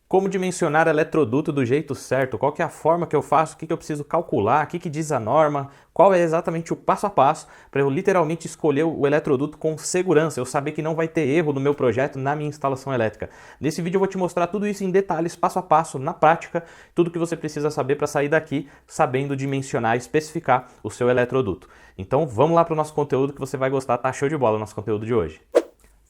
Como dimensionar eletroduto do jeito certo? Qual que é a forma que eu faço? O que eu preciso calcular? O que diz a norma? Qual é exatamente o passo a passo para eu literalmente escolher o eletroduto com segurança? Eu saber que não vai ter erro no meu projeto, na minha instalação elétrica. Nesse vídeo eu vou te mostrar tudo isso em detalhes, passo a passo, na prática, tudo que você precisa saber para sair daqui sabendo dimensionar e especificar o seu eletroduto. Então vamos lá para o nosso conteúdo que você vai gostar, tá show de bola o nosso conteúdo de hoje.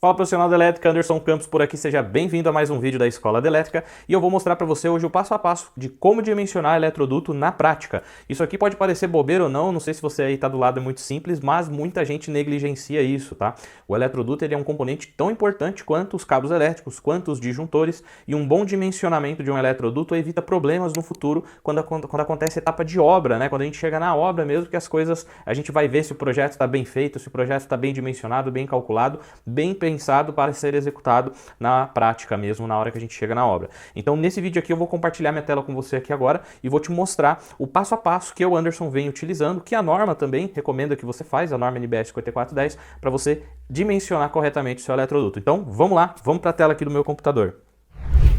Fala profissional da elétrica, Anderson Campos por aqui, seja bem-vindo a mais um vídeo da Escola de Elétrica e eu vou mostrar para você hoje o passo a passo de como dimensionar eletroduto na prática. Isso aqui pode parecer bobeira ou não sei se você aí está do lado, é muito simples, mas muita gente negligencia isso, tá? O eletroduto ele é um componente tão importante quanto os cabos elétricos, quanto os disjuntores, e um bom dimensionamento de um eletroduto evita problemas no futuro quando acontece a etapa de obra, né? Quando a gente chega na obra mesmo, que as coisas, a gente vai ver se o projeto está bem feito, se o projeto está bem dimensionado, bem calculado, bem pensado para ser executado na prática mesmo, na hora que a gente chega na obra. Então nesse vídeo aqui eu vou compartilhar minha tela com você aqui agora e vou te mostrar o passo a passo que eu, Anderson, venho utilizando, que a norma também recomenda que você faz, a norma NBS 5410, para você dimensionar corretamente o seu eletroduto. Então vamos lá, vamos para a tela aqui do meu computador.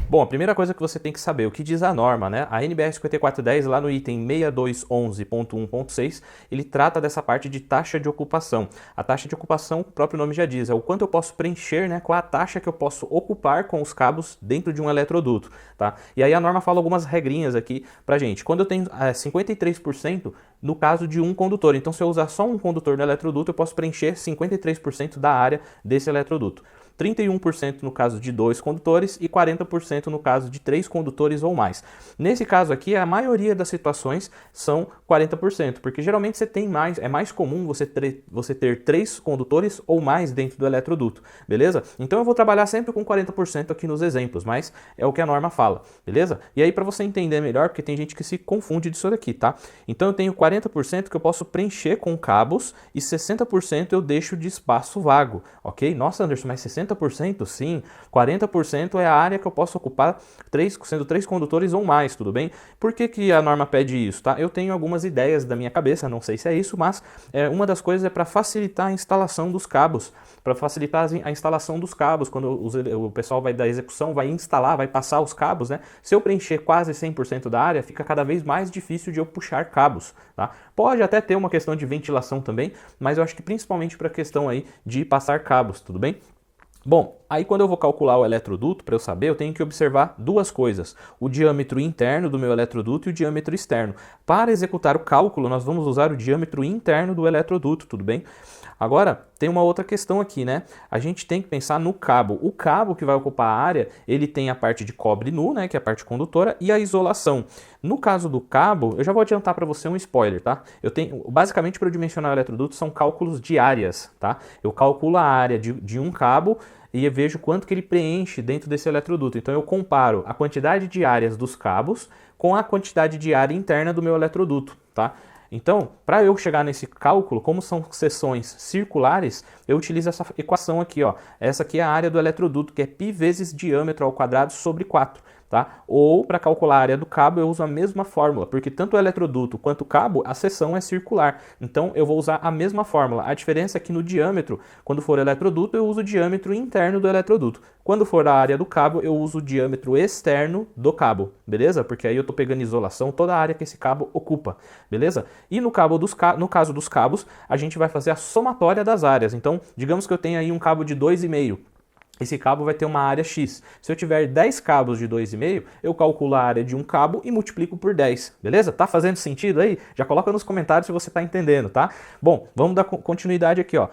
Bom, a primeira coisa que você tem que saber, o que diz a norma, né? A NBR 5410, lá no item 6211.1.6, ele trata dessa parte de taxa de ocupação. A taxa de ocupação, o próprio nome já diz, é o quanto eu posso preencher, né? Qual a taxa que eu posso ocupar com os cabos dentro de um eletroduto, tá? E aí a norma fala algumas regrinhas aqui pra gente. Quando eu tenho 53% no caso de um condutor, então se eu usar só um condutor no eletroduto, eu posso preencher 53% da área desse eletroduto. 31% no caso de 2 condutores e 40% no caso de 3 condutores ou mais. Nesse caso aqui, a maioria das situações são 40%, porque geralmente você tem mais, é mais comum você ter 3 condutores ou mais dentro do eletroduto, beleza? Então eu vou trabalhar sempre com 40% aqui nos exemplos, mas é o que a norma fala, beleza? E aí para você entender melhor, porque tem gente que se confunde disso daqui, tá? Então eu tenho 40% que eu posso preencher com cabos e 60% eu deixo de espaço vago, ok? Nossa, Anderson, mas 60%? Sim, 40% é a área que eu posso ocupar sendo 3 condutores ou mais, tudo bem? Por que a norma pede isso, tá? Eu tenho algumas ideias da minha cabeça, não sei se é isso, mas uma das coisas é para facilitar a instalação dos cabos, para facilitar a instalação dos cabos, quando o pessoal da execução vai instalar, vai passar os cabos, né? Se eu preencher quase 100% da área, fica cada vez mais difícil de eu puxar cabos, tá? Pode até ter uma questão de ventilação também, mas eu acho que principalmente para a questão aí de passar cabos, tudo bem? Bom, aí quando eu vou calcular o eletroduto, para eu saber, eu tenho que observar duas coisas. O diâmetro interno do meu eletroduto e o diâmetro externo. Para executar o cálculo, nós vamos usar o diâmetro interno do eletroduto, tudo bem? Agora, tem uma outra questão aqui, né? A gente tem que pensar no cabo. O cabo que vai ocupar a área, ele tem a parte de cobre nu, né? Que é a parte condutora, e a isolação. No caso do cabo, eu já vou adiantar para você um spoiler, tá? Eu tenho, basicamente, para eu dimensionar o eletroduto, são cálculos de áreas, tá? Eu calculo a área de um cabo e eu vejo quanto que ele preenche dentro desse eletroduto. Então eu comparo a quantidade de áreas dos cabos com a quantidade de área interna do meu eletroduto, tá? Então, para eu chegar nesse cálculo, como são seções circulares, eu utilizo essa equação aqui, ó. Essa aqui é a área do eletroduto, que é π vezes diâmetro ao quadrado sobre 4. Tá? Ou para calcular a área do cabo eu uso a mesma fórmula, porque tanto o eletroduto quanto o cabo, a seção é circular. Então eu vou usar a mesma fórmula. A diferença é que no diâmetro, quando for eletroduto, eu uso o diâmetro interno do eletroduto. Quando for a área do cabo, eu uso o diâmetro externo do cabo, beleza? Porque aí eu estou pegando isolação, toda a área que esse cabo ocupa, beleza? E no caso dos cabos, a gente vai fazer a somatória das áreas. Então, digamos que eu tenho aí um cabo de 2,5. Esse cabo vai ter uma área X. Se eu tiver 10 cabos de 2,5, eu calculo a área de um cabo e multiplico por 10, beleza? Tá fazendo sentido aí? Já coloca nos comentários se você tá entendendo, tá? Bom, vamos dar continuidade aqui, ó.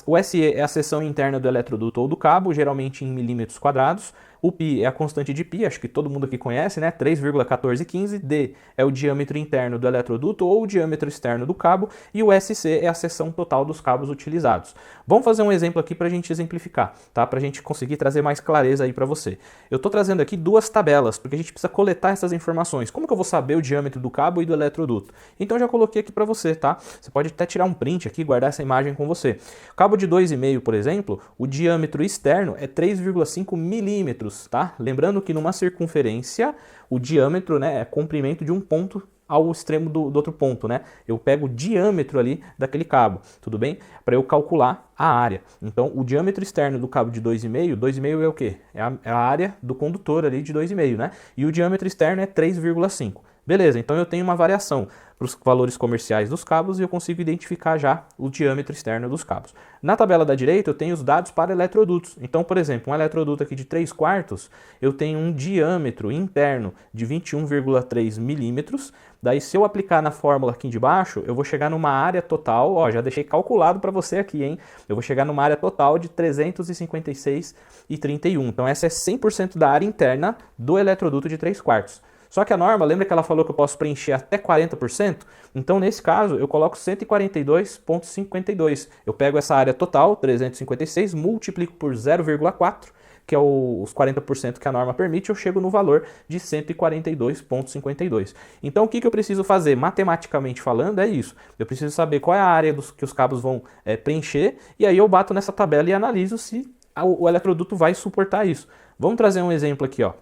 O SE é a seção interna do eletroduto ou do cabo, geralmente em milímetros quadrados. O π é a constante de π, acho que todo mundo aqui conhece, né? 3,1415. D é o diâmetro interno do eletroduto ou o diâmetro externo do cabo. E o SC é a seção total dos cabos utilizados. Vamos fazer um exemplo aqui para a gente exemplificar, tá? Para a gente conseguir trazer mais clareza aí para você. Eu estou trazendo aqui duas tabelas, porque a gente precisa coletar essas informações. Como que eu vou saber o diâmetro do cabo e do eletroduto? Então eu já coloquei aqui para você, tá? Você pode até tirar um print aqui e guardar essa imagem com você. O cabo de 2,5, por exemplo, o diâmetro externo é 3,5 milímetros, tá? Lembrando que numa circunferência, o diâmetro, né, é comprimento de um ponto ao extremo do outro ponto, né? Eu pego o diâmetro ali daquele cabo, tudo bem? Para eu calcular a área. Então, o diâmetro externo do cabo de 2,5, 2,5 é o quê? É a área do condutor ali de 2,5, né? E o diâmetro externo é 3,5. Beleza, então eu tenho uma variação para os valores comerciais dos cabos e eu consigo identificar já o diâmetro externo dos cabos. Na tabela da direita eu tenho os dados para eletrodutos. Então, por exemplo, um eletroduto aqui de 3/4, eu tenho um diâmetro interno de 21,3 milímetros. Daí, se eu aplicar na fórmula aqui de baixo, eu vou chegar numa área total, ó, já deixei calculado para você aqui, hein? Eu vou chegar numa área total de 356,31. Então, essa é 100% da área interna do eletroduto de 3/4. Só que a norma, lembra que ela falou que eu posso preencher até 40%? Então, nesse caso, eu coloco 142,52. Eu pego essa área total, 356, multiplico por 0,4, que é os 40% que a norma permite, eu chego no valor de 142,52. Então, o que eu preciso fazer? Matematicamente falando, é isso. Eu preciso saber qual é a área que os cabos vão preencher, e aí eu bato nessa tabela e analiso se o eletroduto vai suportar isso. Vamos trazer um exemplo aqui, ó.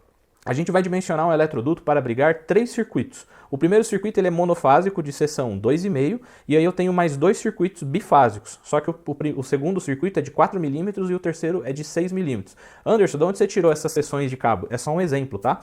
A gente vai dimensionar um eletroduto para abrigar 3 circuitos. O primeiro circuito ele é monofásico de seção 2,5 e aí eu tenho mais 2 circuitos bifásicos. Só que o segundo circuito é de 4 milímetros e o terceiro é de 6 milímetros. Anderson, de onde você tirou essas seções de cabo? É só um exemplo, tá?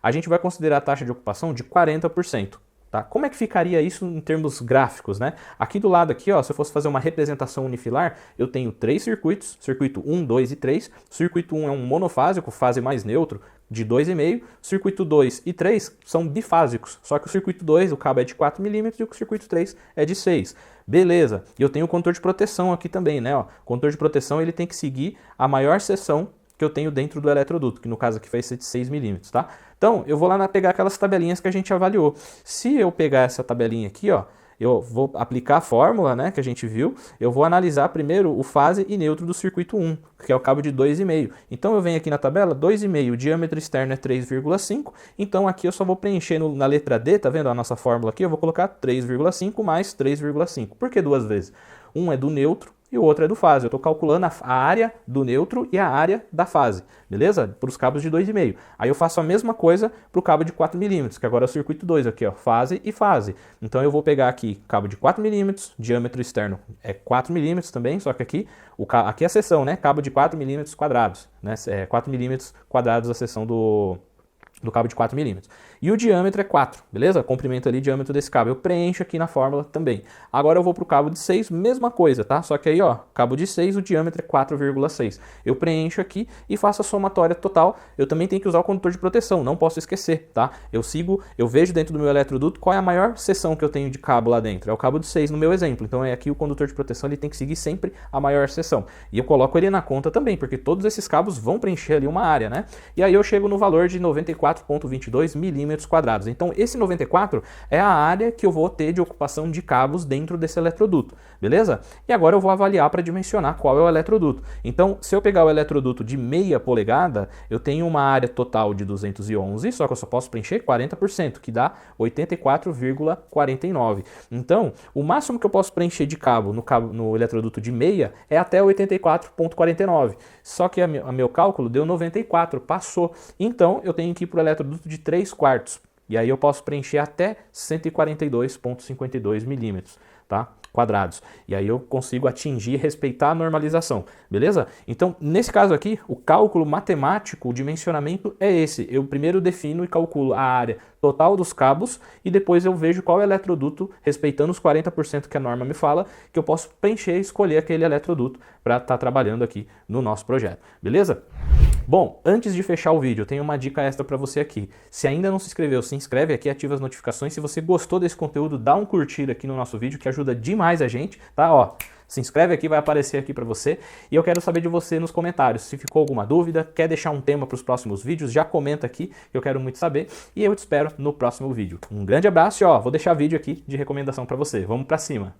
A gente vai considerar a taxa de ocupação de 40%. Tá? Como é que ficaria isso em termos gráficos, né? Aqui do lado aqui, ó, se eu fosse fazer uma representação unifilar, eu tenho 3 circuitos, circuito 1, 2 e 3. Circuito 1 é um monofásico, fase mais neutro, de 2,5. Circuito 2 e 3 são bifásicos, só que o circuito 2, o cabo é de 4 milímetros e o circuito 3 é de 6. Beleza, e eu tenho o condutor de proteção aqui também, né? Ó, o condutor de proteção ele tem que seguir a maior seção que eu tenho dentro do eletroduto, que no caso aqui vai ser de 6 milímetros, tá? Então, eu vou lá pegar aquelas tabelinhas que a gente avaliou. Se eu pegar essa tabelinha aqui, ó, eu vou aplicar a fórmula, né, que a gente viu, eu vou analisar primeiro o fase e neutro do circuito 1, que é o cabo de 2,5. Então, eu venho aqui na tabela, 2,5, o diâmetro externo é 3,5, então aqui eu só vou preencher na letra D, tá vendo a nossa fórmula aqui? Eu vou colocar 3,5 mais 3,5. Por que duas vezes? Um é do neutro e o outro é do fase. Eu estou calculando a área do neutro e a área da fase, beleza? Para os cabos de 2,5. Aí eu faço a mesma coisa para o cabo de 4 milímetros, que agora é o circuito 2 aqui, ó, fase e fase. Então eu vou pegar aqui cabo de 4 milímetros, diâmetro externo é 4 milímetros também, só que aqui é a seção, né? Cabo de 4 milímetros quadrados, né? 4 milímetros quadrados a seção do cabo de 4 milímetros. E o diâmetro é 4, beleza? Comprimento ali, diâmetro desse cabo. Eu preencho aqui na fórmula também. Agora eu vou para o cabo de 6, mesma coisa, tá? Só que aí, ó, cabo de 6, o diâmetro é 4,6. Eu preencho aqui e faço a somatória total. Eu também tenho que usar o condutor de proteção, não posso esquecer, tá? Eu vejo dentro do meu eletroduto qual é a maior seção que eu tenho de cabo lá dentro. É o cabo de 6 no meu exemplo. Então é aqui o condutor de proteção, ele tem que seguir sempre a maior seção. E eu coloco ele na conta também, porque todos esses cabos vão preencher ali uma área, né? E aí eu chego no valor de 94,22 milímetros quadrados. Então esse 94 é a área que eu vou ter de ocupação de cabos dentro desse eletroduto, beleza? E agora eu vou avaliar para dimensionar qual é o eletroduto. Então, se eu pegar o eletroduto de meia polegada, eu tenho uma área total de 211, só que eu só posso preencher 40%, que dá 84,49. Então, o máximo que eu posso preencher de cabo no eletroduto de meia é até 84,49. Só que a meu cálculo deu 94, passou. Então, eu tenho que ir para o eletroduto de 3/4. E aí eu posso preencher até 142,52 milímetros, tá? Quadrados. E aí eu consigo atingir e respeitar a normalização, beleza? Então, nesse caso aqui, o cálculo matemático, o dimensionamento é esse. Eu primeiro defino e calculo a área total dos cabos e depois eu vejo qual eletroduto, respeitando os 40% que a norma me fala, que eu posso preencher e escolher aquele eletroduto para estar trabalhando aqui no nosso projeto, beleza? Bom, antes de fechar o vídeo, eu tenho uma dica extra para você aqui. Se ainda não se inscreveu, se inscreve aqui, ativa as notificações. Se você gostou desse conteúdo, dá um curtir aqui no nosso vídeo, que ajuda demais a gente, tá? Ó, se inscreve aqui, vai aparecer aqui para você. E eu quero saber de você nos comentários. Se ficou alguma dúvida, quer deixar um tema para os próximos vídeos, já comenta aqui, que eu quero muito saber. E eu te espero no próximo vídeo. Um grande abraço e ó, vou deixar vídeo aqui de recomendação para você. Vamos para cima!